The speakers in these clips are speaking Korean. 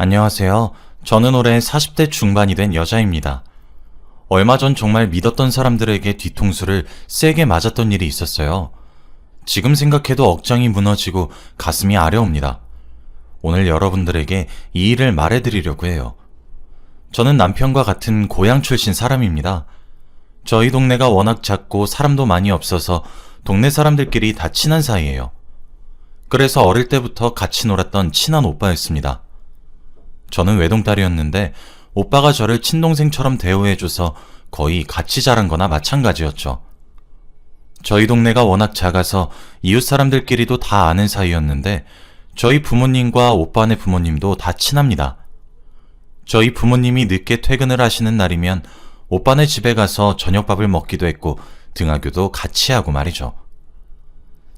안녕하세요. 저는 올해 40대 중반이 된 여자입니다. 얼마 전 정말 믿었던 사람들에게 뒤통수를 세게 맞았던 일이 있었어요. 지금 생각해도 억장이 무너지고 가슴이 아려옵니다. 오늘 여러분들에게 이 일을 말해드리려고 해요. 저는 남편과 같은 고향 출신 사람입니다. 저희 동네가 워낙 작고 사람도 많이 없어서 동네 사람들끼리 다 친한 사이예요. 그래서 어릴 때부터 같이 놀았던 친한 오빠였습니다. 저는 외동딸이었는데 오빠가 저를 친동생처럼 대우해줘서 거의 같이 자란 거나 마찬가지였죠. 저희 동네가 워낙 작아서 이웃 사람들끼리도 다 아는 사이였는데 저희 부모님과 오빠네 부모님도 다 친합니다. 저희 부모님이 늦게 퇴근을 하시는 날이면 오빠네 집에 가서 저녁밥을 먹기도 했고 등하교도 같이 하고 말이죠.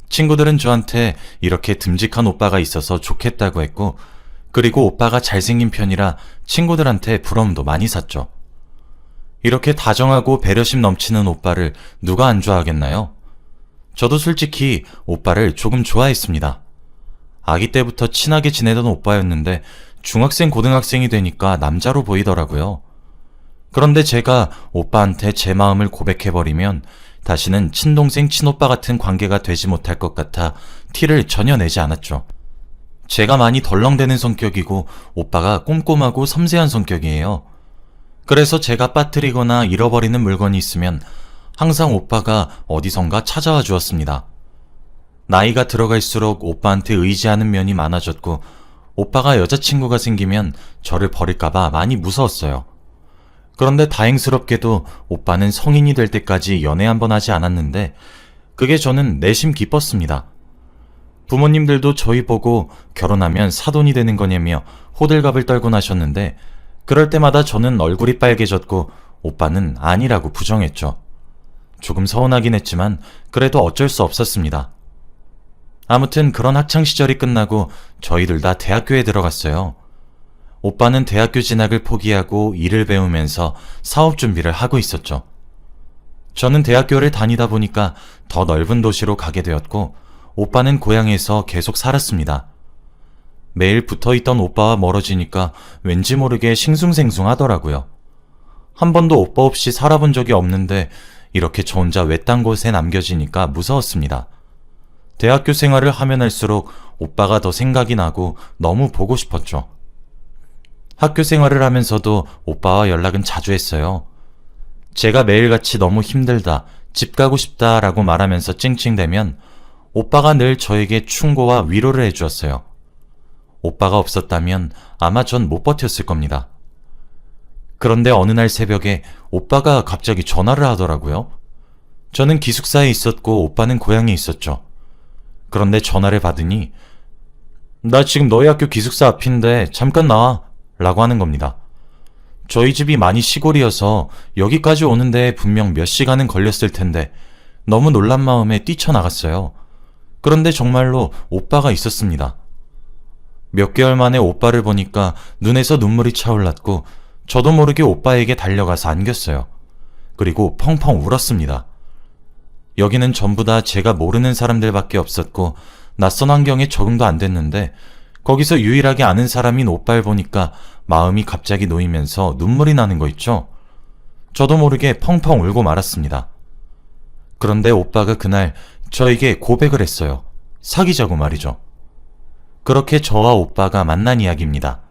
친구들은 저한테 이렇게 듬직한 오빠가 있어서 좋겠다고 했고 그리고 오빠가 잘생긴 편이라 친구들한테 부러움도 많이 샀죠. 이렇게 다정하고 배려심 넘치는 오빠를 누가 안 좋아하겠나요? 저도 솔직히 오빠를 조금 좋아했습니다. 아기 때부터 친하게 지내던 오빠였는데 중학생, 고등학생이 되니까 남자로 보이더라고요. 그런데 제가 오빠한테 제 마음을 고백해버리면 다시는 친동생, 친오빠 같은 관계가 되지 못할 것 같아 티를 전혀 내지 않았죠. 제가 많이 덜렁대는 성격이고 오빠가 꼼꼼하고 섬세한 성격이에요. 그래서 제가 빠뜨리거나 잃어버리는 물건이 있으면 항상 오빠가 어디선가 찾아와 주었습니다. 나이가 들어갈수록 오빠한테 의지하는 면이 많아졌고 오빠가 여자친구가 생기면 저를 버릴까봐 많이 무서웠어요. 그런데 다행스럽게도 오빠는 성인이 될 때까지 연애 한번 하지 않았는데 그게 저는 내심 기뻤습니다. 부모님들도 저희 보고 결혼하면 사돈이 되는 거냐며 호들갑을 떨곤 하셨는데 그럴 때마다 저는 얼굴이 빨개졌고 오빠는 아니라고 부정했죠. 조금 서운하긴 했지만 그래도 어쩔 수 없었습니다. 아무튼 그런 학창시절이 끝나고 저희들 다 대학교에 들어갔어요. 오빠는 대학교 진학을 포기하고 일을 배우면서 사업 준비를 하고 있었죠. 저는 대학교를 다니다 보니까 더 넓은 도시로 가게 되었고 오빠는 고향에서 계속 살았습니다. 매일 붙어있던 오빠와 멀어지니까 왠지 모르게 싱숭생숭하더라고요. 한 번도 오빠 없이 살아본 적이 없는데 이렇게 저 혼자 외딴 곳에 남겨지니까 무서웠습니다. 대학교 생활을 하면 할수록 오빠가 더 생각이 나고 너무 보고 싶었죠. 학교 생활을 하면서도 오빠와 연락은 자주 했어요. 제가 매일같이 너무 힘들다, 집 가고 싶다 라고 말하면서 찡찡대면 오빠가 늘 저에게 충고와 위로를 해주었어요. 오빠가 없었다면 아마 전 못 버텼을 겁니다. 그런데 어느 날 새벽에 오빠가 갑자기 전화를 하더라고요. 저는 기숙사에 있었고 오빠는 고향에 있었죠. 그런데 전화를 받으니 나 지금 너희 학교 기숙사 앞인데 잠깐 나와 라고 하는 겁니다. 저희 집이 많이 시골이어서 여기까지 오는데 분명 몇 시간은 걸렸을 텐데 너무 놀란 마음에 뛰쳐나갔어요. 그런데 정말로 오빠가 있었습니다. 몇 개월 만에 오빠를 보니까 눈에서 눈물이 차올랐고 저도 모르게 오빠에게 달려가서 안겼어요. 그리고 펑펑 울었습니다. 여기는 전부 다 제가 모르는 사람들밖에 없었고 낯선 환경에 적응도 안 됐는데 거기서 유일하게 아는 사람인 오빠를 보니까 마음이 갑자기 놓이면서 눈물이 나는 거 있죠? 저도 모르게 펑펑 울고 말았습니다. 그런데 오빠가 그날 저에게 고백을 했어요. 사귀자고 말이죠. 그렇게 저와 오빠가 만난 이야기입니다.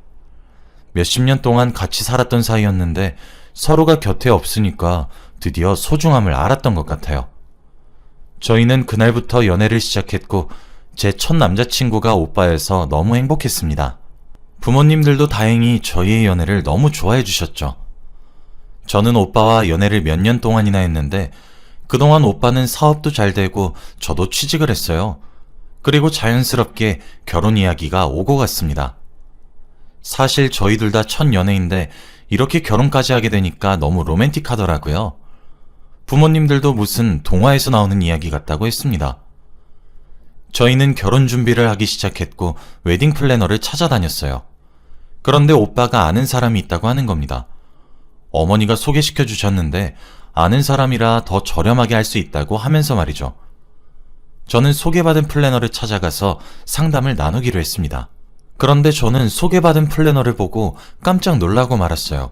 몇십 년 동안 같이 살았던 사이였는데 서로가 곁에 없으니까 드디어 소중함을 알았던 것 같아요. 저희는 그날부터 연애를 시작했고 제 첫 남자친구가 오빠여서 너무 행복했습니다. 부모님들도 다행히 저희의 연애를 너무 좋아해 주셨죠. 저는 오빠와 연애를 몇 년 동안이나 했는데 그동안 오빠는 사업도 잘 되고 저도 취직을 했어요. 그리고 자연스럽게 결혼 이야기가 오고 갔습니다. 사실 저희 둘 다 첫 연애인데 이렇게 결혼까지 하게 되니까 너무 로맨틱하더라고요. 부모님들도 무슨 동화에서 나오는 이야기 같다고 했습니다. 저희는 결혼 준비를 하기 시작했고 웨딩 플래너를 찾아다녔어요. 그런데 오빠가 아는 사람이 있다고 하는 겁니다. 어머니가 소개시켜 주셨는데 아는 사람이라 더 저렴하게 할 수 있다고 하면서 말이죠. 저는 소개받은 플래너를 찾아가서 상담을 나누기로 했습니다. 그런데 저는 소개받은 플래너를 보고 깜짝 놀라고 말았어요.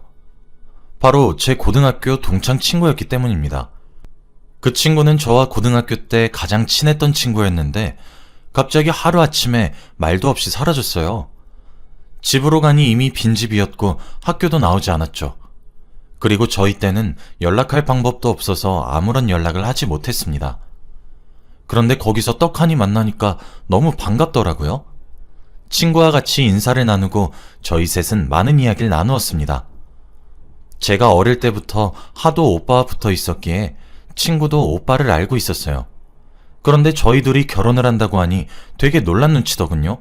바로 제 고등학교 동창 친구였기 때문입니다. 그 친구는 저와 고등학교 때 가장 친했던 친구였는데 갑자기 하루아침에 말도 없이 사라졌어요. 집으로 가니 이미 빈집이었고 학교도 나오지 않았죠. 그리고 저희 때는 연락할 방법도 없어서 아무런 연락을 하지 못했습니다. 그런데 거기서 떡하니 만나니까 너무 반갑더라고요. 친구와 같이 인사를 나누고 저희 셋은 많은 이야기를 나누었습니다. 제가 어릴 때부터 하도 오빠와 붙어 있었기에 친구도 오빠를 알고 있었어요. 그런데 저희 둘이 결혼을 한다고 하니 되게 놀란 눈치더군요.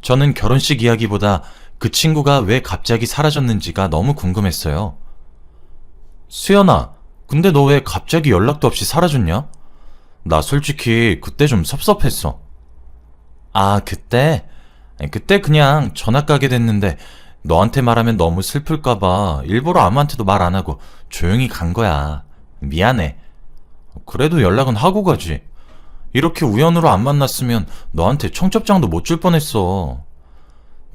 저는 결혼식 이야기보다 그 친구가 왜 갑자기 사라졌는지가 너무 궁금했어요. 수연아, 근데 너 왜 갑자기 연락도 없이 사라졌냐? 나 솔직히 그때 좀 섭섭했어. 아, 그때? 그때 그냥 전학 가게 됐는데 너한테 말하면 너무 슬플까봐 일부러 아무한테도 말 안 하고 조용히 간 거야. 미안해. 그래도 연락은 하고 가지. 이렇게 우연으로 안 만났으면 너한테 청첩장도 못 줄 뻔했어.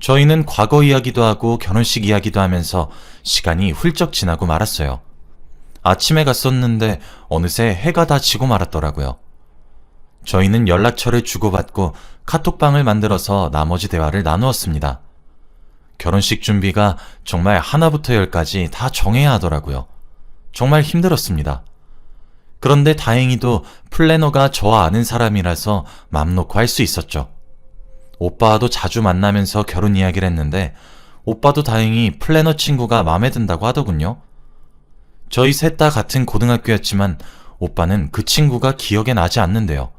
저희는 과거 이야기도 하고 결혼식 이야기도 하면서 시간이 훌쩍 지나고 말았어요. 아침에 갔었는데 어느새 해가 다 지고 말았더라고요. 저희는 연락처를 주고받고 카톡방을 만들어서 나머지 대화를 나누었습니다. 결혼식 준비가 정말 하나부터 열까지 다 정해야 하더라고요. 정말 힘들었습니다. 그런데 다행히도 플래너가 저와 아는 사람이라서 맘 놓고 할 수 있었죠. 오빠와도 자주 만나면서 결혼 이야기를 했는데 오빠도 다행히 플래너 친구가 마음에 든다고 하더군요. 저희 셋 다 같은 고등학교였지만 오빠는 그 친구가 기억에 나지 않는데요.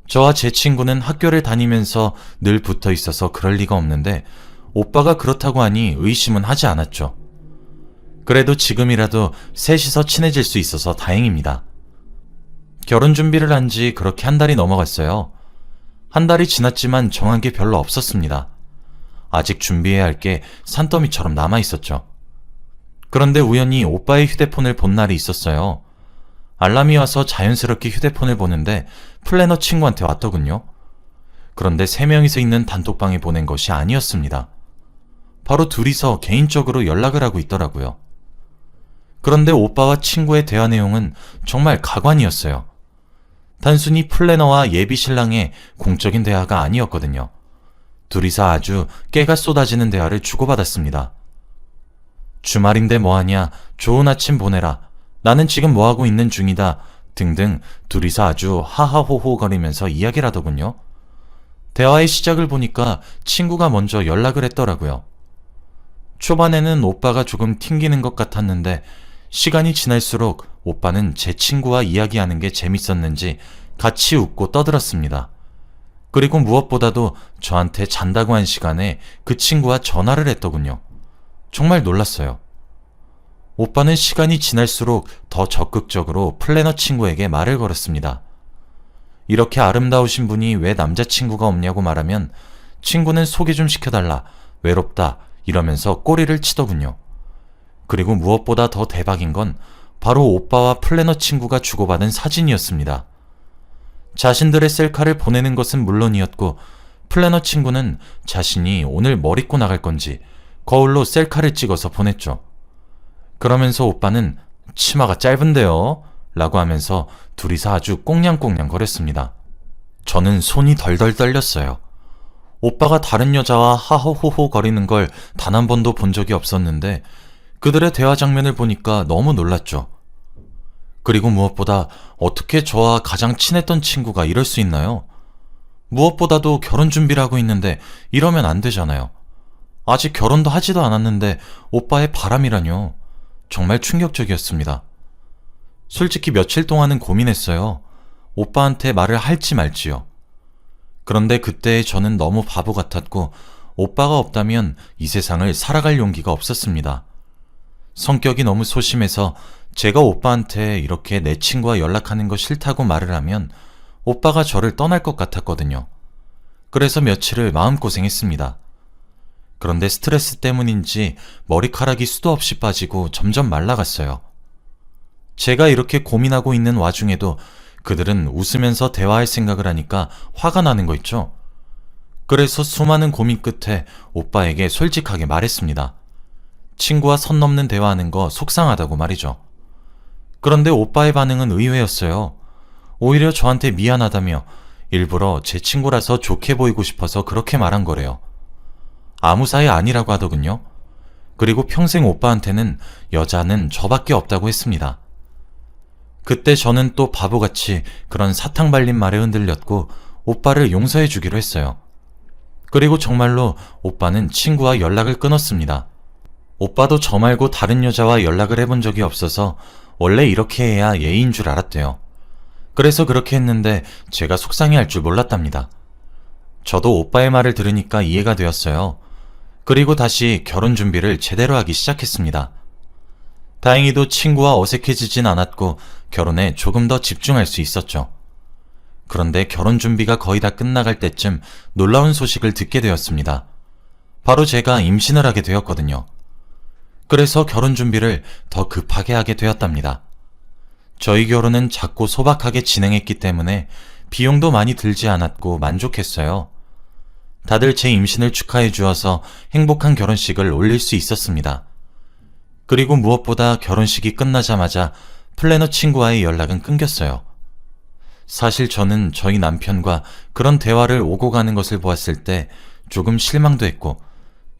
저와 제 친구는 학교를 다니면서 늘 붙어 있어서 그럴 리가 없는데 오빠가 그렇다고 하니 의심은 하지 않았죠. 그래도 지금이라도 셋이서 친해질 수 있어서 다행입니다. 결혼 준비를 한 지 그렇게 한 달이 넘어갔어요. 한 달이 지났지만 정한 게 별로 없었습니다. 아직 준비해야 할 게 산더미처럼 남아 있었죠. 그런데 우연히 오빠의 휴대폰을 본 날이 있었어요. 알람이 와서 자연스럽게 휴대폰을 보는데 플래너 친구한테 왔더군요. 그런데 3명이서 있는 단톡방에 보낸 것이 아니었습니다. 바로 둘이서 개인적으로 연락을 하고 있더라고요. 그런데 오빠와 친구의 대화 내용은 정말 가관이었어요. 단순히 플래너와 예비 신랑의 공적인 대화가 아니었거든요. 둘이서 아주 깨가 쏟아지는 대화를 주고받았습니다. 주말인데 뭐하냐, 좋은 아침 보내라, 나는 지금 뭐하고 있는 중이다 등등 둘이서 아주 하하호호 거리면서 이야기를 하더군요. 대화의 시작을 보니까 친구가 먼저 연락을 했더라고요. 초반에는 오빠가 조금 튕기는 것 같았는데 시간이 지날수록 오빠는 제 친구와 이야기하는 게 재밌었는지 같이 웃고 떠들었습니다. 그리고 무엇보다도 저한테 잔다고 한 시간에 그 친구와 전화를 했더군요. 정말 놀랐어요. 오빠는 시간이 지날수록 더 적극적으로 플래너 친구에게 말을 걸었습니다. 이렇게 아름다우신 분이 왜 남자친구가 없냐고 말하면 친구는 소개 좀 시켜달라, 외롭다 이러면서 꼬리를 치더군요. 그리고 무엇보다 더 대박인 건 바로 오빠와 플래너 친구가 주고받은 사진이었습니다. 자신들의 셀카를 보내는 것은 물론이었고 플래너 친구는 자신이 오늘 뭘 입고 나갈 건지 거울로 셀카를 찍어서 보냈죠. 그러면서 오빠는 치마가 짧은데요? 라고 하면서 둘이서 아주 꽁냥꽁냥 거렸습니다. 저는 손이 덜덜 떨렸어요. 오빠가 다른 여자와 하호호호 거리는 걸 단 한 번도 본 적이 없었는데 그들의 대화 장면을 보니까 너무 놀랐죠. 그리고 무엇보다 어떻게 저와 가장 친했던 친구가 이럴 수 있나요? 무엇보다도 결혼 준비를 하고 있는데 이러면 안 되잖아요. 아직 결혼도 하지도 않았는데 오빠의 바람이라뇨. 정말 충격적이었습니다. 솔직히 며칠 동안은 고민했어요. 오빠한테 말을 할지 말지요. 그런데 그때의 저는 너무 바보 같았고 오빠가 없다면 이 세상을 살아갈 용기가 없었습니다. 성격이 너무 소심해서 제가 오빠한테 이렇게 내 친구와 연락하는 거 싫다고 말을 하면 오빠가 저를 떠날 것 같았거든요. 그래서 며칠을 마음고생했습니다. 그런데 스트레스 때문인지 머리카락이 수도 없이 빠지고 점점 말라갔어요. 제가 이렇게 고민하고 있는 와중에도 그들은 웃으면서 대화할 생각을 하니까 화가 나는 거 있죠. 그래서 수많은 고민 끝에 오빠에게 솔직하게 말했습니다. 친구와 선 넘는 대화하는 거 속상하다고 말이죠. 그런데 오빠의 반응은 의외였어요. 오히려 저한테 미안하다며 일부러 제 친구라서 좋게 보이고 싶어서 그렇게 말한 거래요. 아무 사이 아니라고 하더군요. 그리고 평생 오빠한테는 여자는 저밖에 없다고 했습니다. 그때 저는 또 바보같이 그런 사탕 발린 말에 흔들렸고 오빠를 용서해 주기로 했어요. 그리고 정말로 오빠는 친구와 연락을 끊었습니다. 오빠도 저 말고 다른 여자와 연락을 해본 적이 없어서 원래 이렇게 해야 예의인 줄 알았대요. 그래서 그렇게 했는데 제가 속상해할 줄 몰랐답니다. 저도 오빠의 말을 들으니까 이해가 되었어요. 그리고 다시 결혼 준비를 제대로 하기 시작했습니다. 다행히도 친구와 어색해지진 않았고 결혼에 조금 더 집중할 수 있었죠. 그런데 결혼 준비가 거의 다 끝나갈 때쯤 놀라운 소식을 듣게 되었습니다. 바로 제가 임신을 하게 되었거든요. 그래서 결혼 준비를 더 급하게 하게 되었답니다. 저희 결혼은 작고 소박하게 진행했기 때문에 비용도 많이 들지 않았고 만족했어요. 다들 제 임신을 축하해 주어서 행복한 결혼식을 올릴 수 있었습니다. 그리고 무엇보다 결혼식이 끝나자마자 플래너 친구와의 연락은 끊겼어요. 사실 저는 저희 남편과 그런 대화를 오고 가는 것을 보았을 때 조금 실망도 했고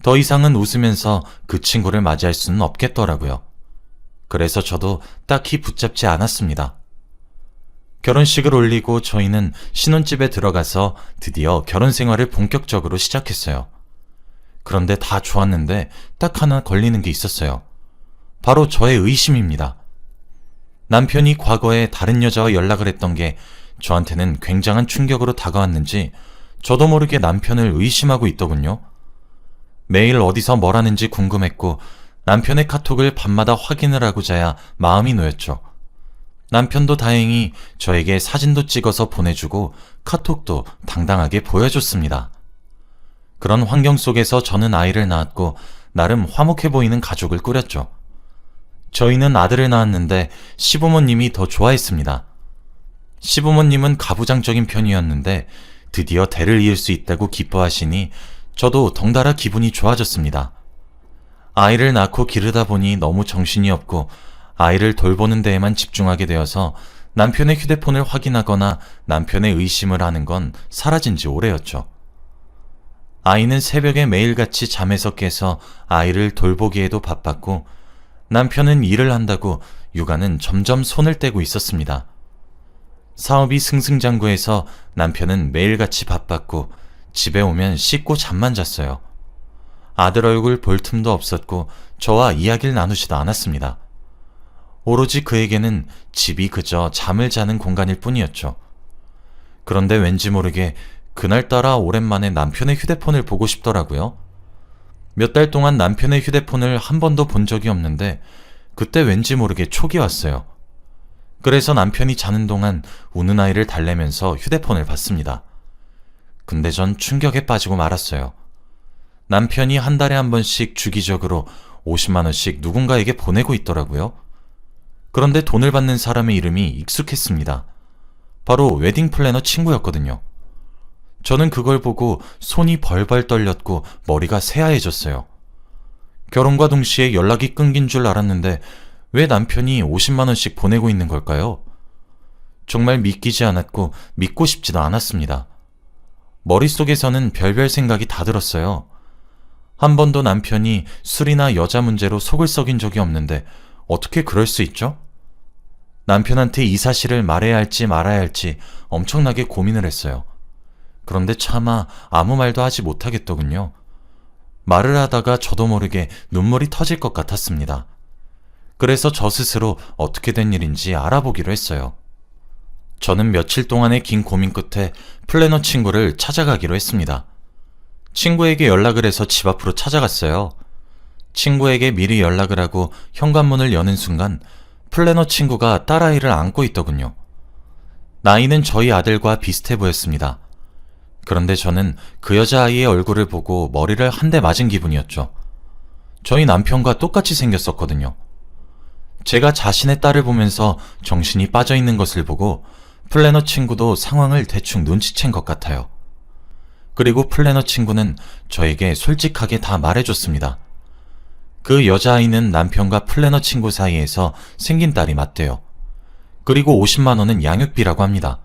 더 이상은 웃으면서 그 친구를 맞이할 수는 없겠더라고요. 그래서 저도 딱히 붙잡지 않았습니다. 결혼식을 올리고 저희는 신혼집에 들어가서 드디어 결혼 생활을 본격적으로 시작했어요. 그런데 다 좋았는데 딱 하나 걸리는 게 있었어요. 바로 저의 의심입니다. 남편이 과거에 다른 여자와 연락을 했던 게 저한테는 굉장한 충격으로 다가왔는지 저도 모르게 남편을 의심하고 있더군요. 매일 어디서 뭘 하는지 궁금했고 남편의 카톡을 밤마다 확인을 하고자야 마음이 놓였죠. 남편도 다행히 저에게 사진도 찍어서 보내주고 카톡도 당당하게 보여줬습니다. 그런 환경 속에서 저는 아이를 낳았고 나름 화목해 보이는 가족을 꾸렸죠. 저희는 아들을 낳았는데 시부모님이 더 좋아했습니다. 시부모님은 가부장적인 편이었는데 드디어 대를 이을 수 있다고 기뻐하시니 저도 덩달아 기분이 좋아졌습니다. 아이를 낳고 기르다 보니 너무 정신이 없고 아이를 돌보는 데에만 집중하게 되어서 남편의 휴대폰을 확인하거나 남편의 의심을 하는 건 사라진 지 오래였죠. 아이는 새벽에 매일같이 잠에서 깨서 아이를 돌보기에도 바빴고 남편은 일을 한다고 육아는 점점 손을 떼고 있었습니다. 사업이 승승장구해서 남편은 매일같이 바빴고 집에 오면 씻고 잠만 잤어요. 아들 얼굴 볼 틈도 없었고 저와 이야기를 나누지도 않았습니다. 오로지 그에게는 집이 그저 잠을 자는 공간일 뿐이었죠. 그런데 왠지 모르게 그날따라 오랜만에 남편의 휴대폰을 보고 싶더라고요. 몇 달 동안 남편의 휴대폰을 한 번도 본 적이 없는데 그때 왠지 모르게 촉이 왔어요. 그래서 남편이 자는 동안 우는 아이를 달래면서 휴대폰을 봤습니다. 근데 전 충격에 빠지고 말았어요. 남편이 한 달에 한 번씩 주기적으로 50만 원씩 누군가에게 보내고 있더라고요. 그런데 돈을 받는 사람의 이름이 익숙했습니다. 바로 웨딩 플래너 친구였거든요. 저는 그걸 보고 손이 벌벌 떨렸고 머리가 새하얘졌어요. 결혼과 동시에 연락이 끊긴 줄 알았는데 왜 남편이 50만 원씩 보내고 있는 걸까요? 정말 믿기지 않았고 믿고 싶지도 않았습니다. 머릿속에서는 별별 생각이 다 들었어요. 한 번도 남편이 술이나 여자 문제로 속을 썩인 적이 없는데 어떻게 그럴 수 있죠? 남편한테 이 사실을 말해야 할지 말아야 할지 엄청나게 고민을 했어요. 그런데 차마 아무 말도 하지 못하겠더군요. 말을 하다가 저도 모르게 눈물이 터질 것 같았습니다. 그래서 저 스스로 어떻게 된 일인지 알아보기로 했어요. 저는 며칠 동안의 긴 고민 끝에 플래너 친구를 찾아가기로 했습니다. 친구에게 연락을 해서 집 앞으로 찾아갔어요. 친구에게 미리 연락을 하고 현관문을 여는 순간 플래너 친구가 딸아이를 안고 있더군요. 나이는 저희 아들과 비슷해 보였습니다. 그런데 저는 그 여자아이의 얼굴을 보고 머리를 한 대 맞은 기분이었죠. 저희 남편과 똑같이 생겼었거든요. 제가 자신의 딸을 보면서 정신이 빠져있는 것을 보고 플래너 친구도 상황을 대충 눈치챈 것 같아요. 그리고 플래너 친구는 저에게 솔직하게 다 말해줬습니다. 그 여자아이는 남편과 플래너 친구 사이에서 생긴 딸이 맞대요. 그리고 50만 원은 양육비라고 합니다.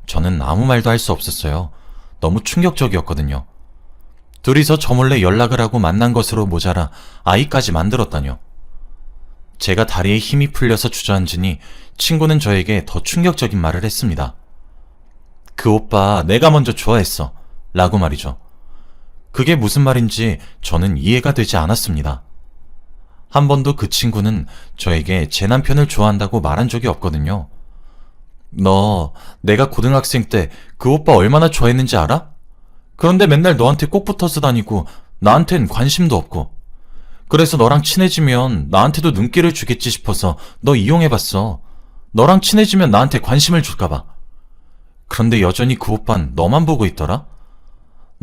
저는 아무 말도 할 수 없었어요. 너무 충격적이었거든요. 둘이서 저 몰래 연락을 하고 만난 것으로 모자라 아이까지 만들었다뇨. 제가 다리에 힘이 풀려서 주저앉으니 친구는 저에게 더 충격적인 말을 했습니다. 그 오빠 내가 먼저 좋아했어. 라고 말이죠. 그게 무슨 말인지 저는 이해가 되지 않았습니다. 한 번도 그 친구는 저에게 제 남편을 좋아한다고 말한 적이 없거든요. 너 내가 고등학생 때 그 오빠 얼마나 좋아했는지 알아? 그런데 맨날 너한테 꼭 붙어서 다니고 나한텐 관심도 없고. 그래서 너랑 친해지면 나한테도 눈길을 주겠지 싶어서 너 이용해봤어. 너랑 친해지면 나한테 관심을 줄까봐. 그런데 여전히 그 오빤 너만 보고 있더라?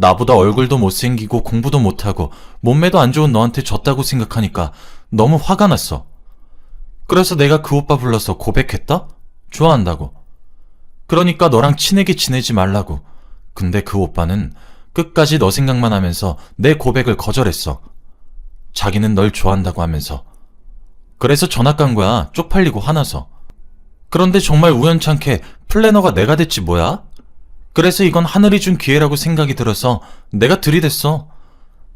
나보다 얼굴도 못생기고 공부도 못하고 몸매도 안 좋은 너한테 졌다고 생각하니까 너무 화가 났어. 그래서 내가 그 오빠 불러서 고백했다? 좋아한다고. 그러니까 너랑 친하게 지내지 말라고. 근데 그 오빠는 끝까지 너 생각만 하면서 내 고백을 거절했어. 자기는 널 좋아한다고 하면서. 그래서 전학 간 거야. 쪽팔리고 화나서. 그런데 정말 우연찮게 플래너가 내가 됐지 뭐야? 그래서 이건 하늘이 준 기회라고 생각이 들어서 내가 들이댔어.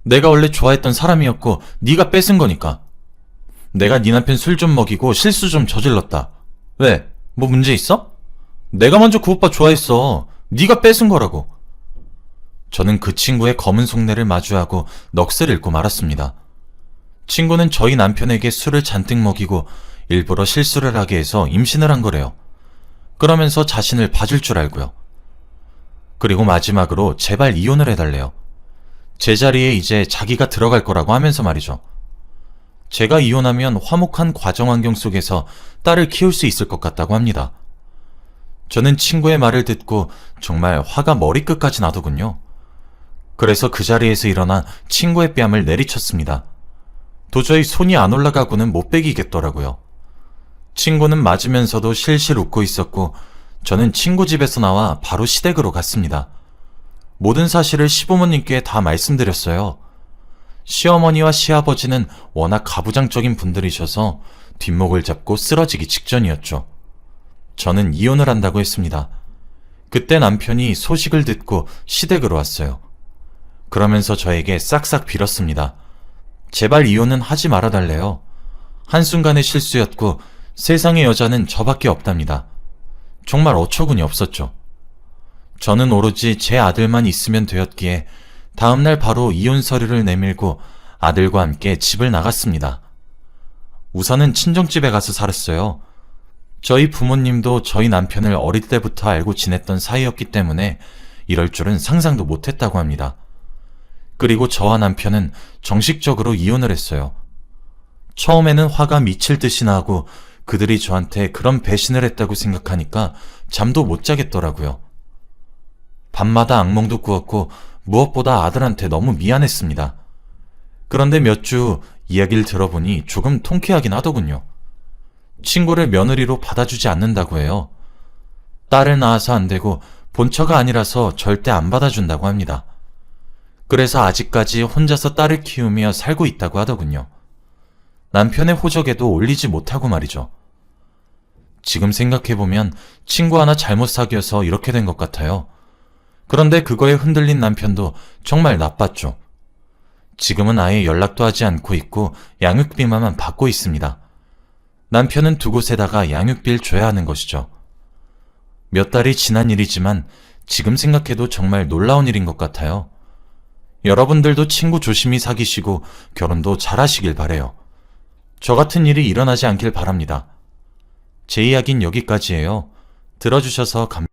내가 원래 좋아했던 사람이었고 네가 뺏은 거니까. 내가 네 남편 술 좀 먹이고 실수 좀 저질렀다. 왜? 뭐 문제 있어? 내가 먼저 그 오빠 좋아했어. 네가 뺏은 거라고. 저는 그 친구의 검은 속내를 마주하고 넋을 잃고 말았습니다. 친구는 저희 남편에게 술을 잔뜩 먹이고 일부러 실수를 하게 해서 임신을 한 거래요. 그러면서 자신을 봐줄 줄 알고요. 그리고 마지막으로 제발 이혼을 해달래요. 제 자리에 이제 자기가 들어갈 거라고 하면서 말이죠. 제가 이혼하면 화목한 가정환경 속에서 딸을 키울 수 있을 것 같다고 합니다. 저는 친구의 말을 듣고 정말 화가 머리끝까지 나더군요. 그래서 그 자리에서 일어나 친구의 뺨을 내리쳤습니다. 도저히 손이 안 올라가고는 못 베기겠더라고요. 친구는 맞으면서도 실실 웃고 있었고 저는 친구 집에서 나와 바로 시댁으로 갔습니다. 모든 사실을 시부모님께 다 말씀드렸어요. 시어머니와 시아버지는 워낙 가부장적인 분들이셔서 뒷목을 잡고 쓰러지기 직전이었죠. 저는 이혼을 한다고 했습니다. 그때 남편이 소식을 듣고 시댁으로 왔어요. 그러면서 저에게 싹싹 빌었습니다. 제발 이혼은 하지 말아달래요. 한순간의 실수였고 세상의 여자는 저밖에 없답니다. 정말 어처구니 없었죠. 저는 오로지 제 아들만 있으면 되었기에 다음날 바로 이혼 서류를 내밀고 아들과 함께 집을 나갔습니다. 우선은 친정집에 가서 살았어요. 저희 부모님도 저희 남편을 어릴 때부터 알고 지냈던 사이였기 때문에 이럴 줄은 상상도 못했다고 합니다. 그리고 저와 남편은 정식적으로 이혼을 했어요. 처음에는 화가 미칠 듯이 나고 그들이 저한테 그런 배신을 했다고 생각하니까 잠도 못 자겠더라고요. 밤마다 악몽도 꾸었고 무엇보다 아들한테 너무 미안했습니다. 그런데 몇 주 이야기를 들어보니 조금 통쾌하긴 하더군요. 친구를 며느리로 받아주지 않는다고 해요. 딸을 낳아서 안 되고 본처가 아니라서 절대 안 받아준다고 합니다. 그래서 아직까지 혼자서 딸을 키우며 살고 있다고 하더군요. 남편의 호적에도 올리지 못하고 말이죠. 지금 생각해보면 친구 하나 잘못 사귀어서 이렇게 된 것 같아요. 그런데 그거에 흔들린 남편도 정말 나빴죠. 지금은 아예 연락도 하지 않고 있고 양육비만 받고 있습니다. 남편은 두 곳에다가 양육비를 줘야 하는 것이죠. 몇 달이 지난 일이지만 지금 생각해도 정말 놀라운 일인 것 같아요. 여러분들도 친구 조심히 사귀시고 결혼도 잘하시길 바래요. 저 같은 일이 일어나지 않길 바랍니다. 제 이야기는 여기까지예요. 들어주셔서 감사합니다.